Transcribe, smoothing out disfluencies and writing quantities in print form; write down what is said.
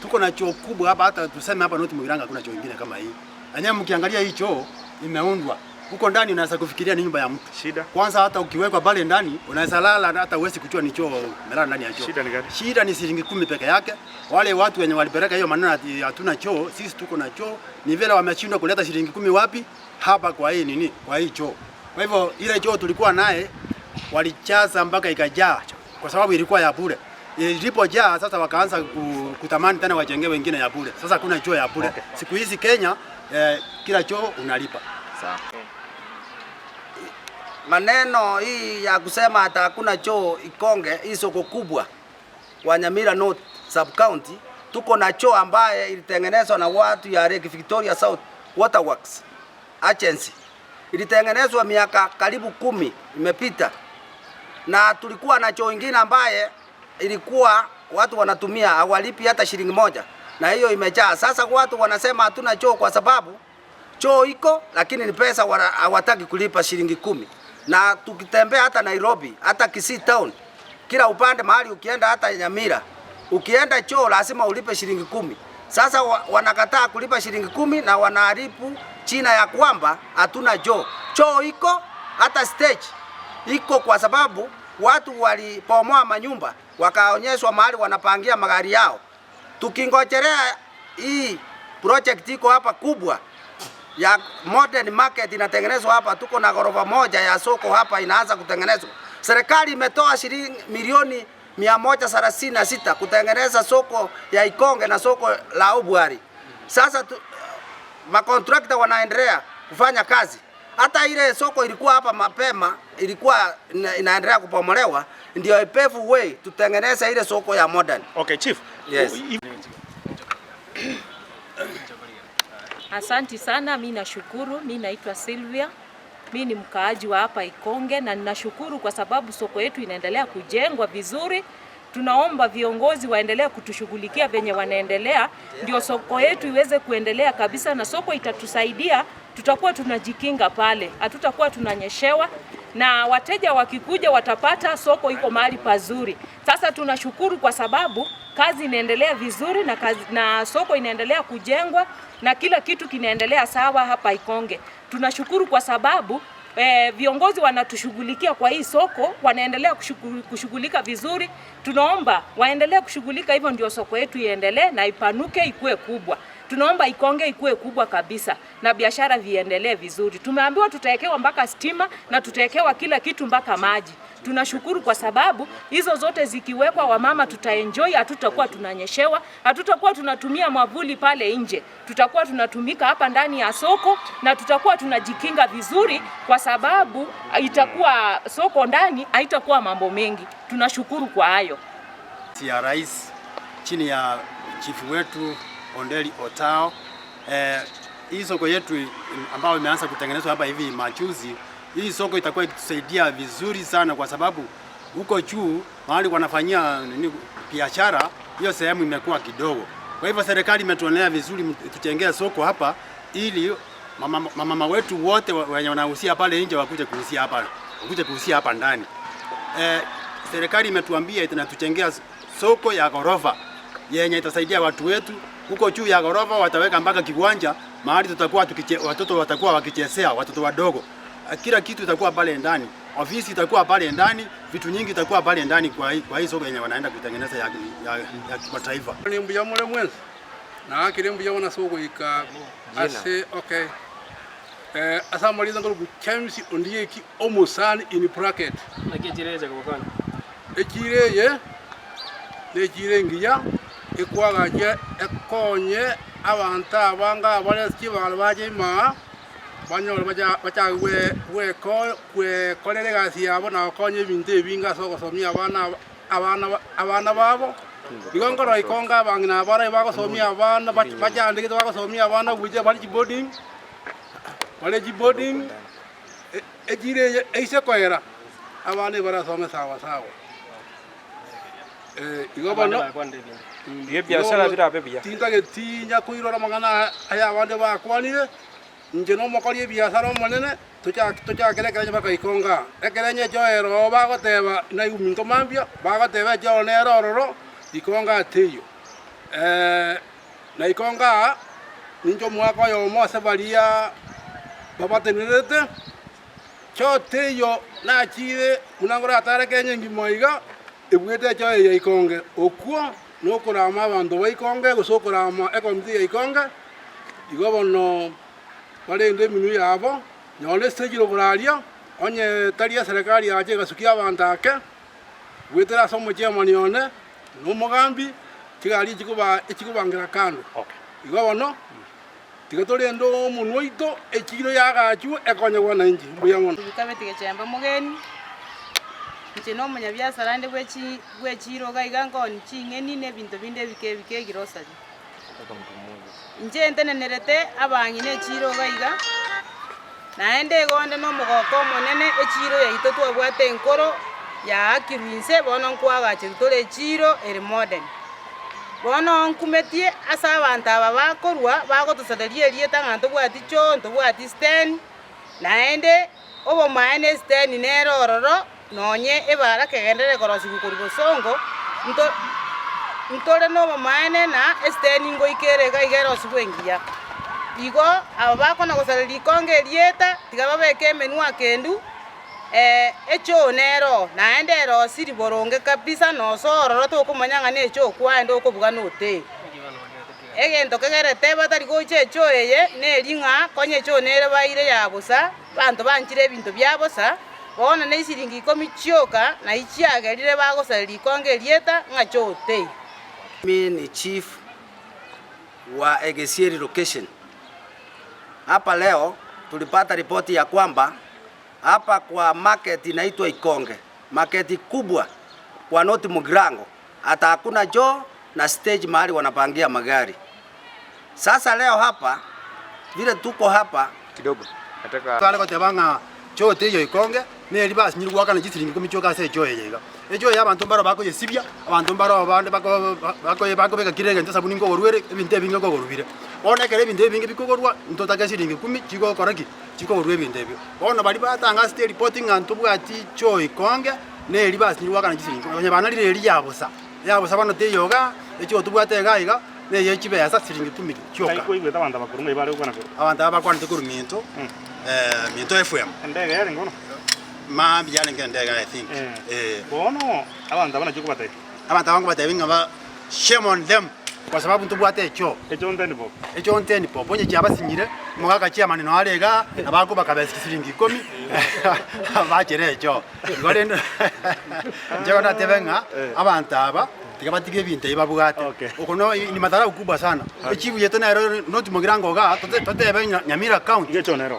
tuko na choo kubwa hapa, hata tuseme hapa North Mugirango hakuna choo kingine kama hii. Na mkiangalia hii choo imeundwa. Huko ndani unaweza kufikiria ni nyumba ya mtu. Shida. Kwanza hata ukiwekwa pale ndani unaweza lala hata uwezi kujua ni choo melala ndani ya choo. Shida ni gani? Shida ni shilingi 10 peke yake. Wale watu wenye walipeleka hiyo maneno ati hatuna choo, sisi tuko na choo. Ni vile wameshindwa kuleta shilingi 10 wapi? Hapa kwa hii nini? Kwa hii choo. Kwa hivyo ile choo tulikuwa naye walichaza mpaka ikajaa kwa sababu ilikuwa ya bure. Ilipojaa sasa wakaanza kutamani tena wajenge wengine ya bure. Sasa kuna choo ya bure. Okay. Siku hizi Kenya kila choo unalipa. Sawa. Maneno hii ya kusema hata hakuna choo Ikonge, hii soko kubwa wa Nyamira North Sub County, tuko na choo ambaye ilitengenezwa na watu ya Lake Victoria South Waterworks Agency. Ilitengenezwa miaka karibu 10 imepita. Na tulikuwa na choo ingine ambaye ilikuwa watu wanatumia hawalipi hata shilingi moja, na hiyo imejaa. Sasa watu wanasema hatuna choo kwa sababu choo iko lakini ni pesa hawataki kulipa shilingi 10. Na tukitembea hata Nairobi, hata Kisii town, kila upande mahali ukienda, hata Nyamira, ukienda choo lazima ulipe shilingi 10. Sasa wanakataa kulipa shilingi 10 na wanaharibu China ya kwamba hatuna choo. Choo iko, hata stage iko kwa sababu watu walipomoa manyumba wakaonyeshwa mahali wanapangia magari yao. Tukingojelea hii project iko hapa kubwa ya modern market inatengenezwa hapa, tuko na ghorofa moja ya soko hapa inaanza kutengenezwa. Serikali imetoa shilingi milioni 136 kutengeneza soko ya Ikonge na soko la Obwari. Sasa makontrakta wanaendelea kufanya kazi. Hata ile soko ilikuwa hapa mapema ilikuwa inaendelea kupomolewa, ndio ipevu way tutengeneza ile soko ya modern. Okay, Chief. Yes. Asanti sana, mimi nashukuru. Mimi naitwa Sylvia. Mimi ni mkaaji wa hapa Ikonge na ninashukuru kwa sababu soko yetu inaendelea kujengwa vizuri. Tunaomba viongozi waendelee kutushughulikia venye wanaendelea ndio soko yetu iweze kuendelea kabisa, na soko itatusaidia, tutakuwa tunajikinga pale, hatutakuwa tunanyeshewa, na wateja wakikuja watapata soko iko mahali pazuri. Sasa tunashukuru kwa sababu kazi inaendelea vizuri na soko inaendelea kujengwa na kila kitu kinaendelea sawa hapa Ikonge. Tunashukuru kwa sababu viongozi wanatushughulikia kwa hii soko, wanaendelea kushughulika vizuri. Tunaomba waendelee kushughulika hivyo ndio soko yetu iendelee na ipanuke ikue kubwa. Tunaomba Ikonge ikue kubwa kabisa na biashara viendelee vizuri. Tumeambiwa tutawekewa mpaka stima na tutawekewa kila kitu mpaka maji. Tunashukuru kwa sababu hizo zote zikiwekwa wamama tutaenjoy, hatutakuwa tunanyeshewa, hatutakuwa tunatumia mwavuli pale nje. Tutakuwa tunatumika hapa ndani ya soko na tutakuwa tunajikinga vizuri kwa sababu itakuwa soko ndani haitakuwa mambo mengi. Tunashukuru kwa hayo. Ya rais chini ya chifu wetu Ondeli Otao, hii soko yetu ambayo imeanza kutengenezwa hapa hivi majuzi, hii soko itakuwa ikitusaidia vizuri sana kwa sababu huko juu mahali wanafanyia biashara, hiyo sehemu imekuwa kidogo. Kwa hivyo serikali imetuonea vizuri tutengea soko hapa ili mama wetu wote wenye wanahusia pale nje wakuje kuhusia hapa ndani. Serikali imetuambia itatujengea soko ya ghorofa yenye itasaidia watu wetu. Huko juu ya ghorofa wataweka mpaka kiwanja mahali tutakuwa watoto watakuwa wakichezea, watoto wadogo. Kila kitu itakuwa pale ndani. Ofisi itakuwa pale ndani, vitu nyingi itakuwa pale ndani kwa hii soko yenye wanaenda kutengeneza ya kimataifa. Ni mbuya mule mwenzi. Na akire mbuya wana soko ika ase okay. Asa maliza ngolo kemsi ondiye ki omosani in bracket. Nakijireje kwa kana. Ekireye nekire ngiya ekwagaje ekonye abantu abanga abalesi balwaje ma banyole bacha we kolere gasi yabo na konye ibintu ebinga soko somia abana babo igongoro Ikonga bangina abara bagosomia abana bacha ndike bagosomia abana buje bali boarding ejire eise koera abana barasoma sawa igobano Ye biashara birabe biya. Tintage tinya kuirora magana aya abande bakwanire nje no mokori biashara monene tuja kere baka Ikonga ekerenye joero bagoteba na iminto mambia bagoteba jo nero roro Ikonga teyo na ikonga ninjo mwaka yo mose balia babatenerete chote yo na chire munangora atare kenye ngimoiga ibwete cho ya ikonge okuo no kurama abandu ba ikonge gusokurama ekomiti ya ikonge igobono bale inde minu yabo nyone stegiro kuraria onye taria serikali yaje gasukia abandake gwetera somo chairman yone no mugambi kigali ikikubangira kando igobono tigatore ndo munwoito ekiro yagachu ekonye wana inji mbuyangono tukabetige chamba mugeni nche no munyabiasara ndi gwechiro gaiga ngoni ching'eni ne bintu binde bike girosari nche ntenenerete abangi ne chiro gaiga naende gonde no mugoko monene echiro yaito twabwate enkoro ya kirwinse bono nkwagache tore chiro eri modern bono nkumetie asa abantu aba bakorwa bagotusaderie rieta nganto bwati cho nto bwati stand naende obo maene stand nero ororo nonye ebara kegendere korosi gukurigo songo ntore no maene na stand ngo ikere ga igero sibwengia igo aba bakona gosaderie konge rieta tigababeke menua kendu echo nero naende ro siri boronge kabisa no sororo to kumanyanga ne echo kwaende okubuga note egento kegerete batari goche echo eye ne ringa konye echo nere baire yabusa bantu banchire ebintu byabusa bona ne siringi komichioka na ichiagerire bagosari konge rieta ngachote. Mimi ni chief wa Egesieri location. Hapa leo tulipata ripoti ya kwamba hapa kwa market inaitwa Ikonge, market kubwa kwa North Mugirango, hata hakuna joo na stage mahali wanapangia magari. Sasa leo hapa vile tuko hapa kidogo nataka kale kwa tebanga choo teyo Ikonge ne libasi nyiri gwaka na gisiringi kumichoka se choo yega ejo y'abantu mbaro bako yesibya abantu mbaro abande bako beka kirenge nta sabuni ngo gorwere ebinte bingo ngo gorubire ona kare ebinte bingo bikogorwa ntota gasiringi kumi kigo koraki chiko gorwe ebinte byo ona bali batanga state reporting antu bwati choo Ikonge ne libasi nyiri gwaka na gisiringi onye bana lire yabusa bano teyoga echo tubwate gaiga ne yechibe yasa siringi 10 choka kai koigwe tabanda bakuru ngai bare ukana ko abantu abakwanite kuru minto minto FM ndege yari ngono ma byale ngendega I think bono abantu abana chuko batay abantu abangu batayinga ba shame on them kwa sababu ntubwate echo nteni po bonye cyabasinyire mugaka cya manino alega abako bakabesi siringi 10 bakire echo ngore njyewe natebenga abantu aba tigabatige binte ibabugate ukono ni madhara kubwa sana echibu yeto na North Mugirango ga totebe Nyamira county echo nero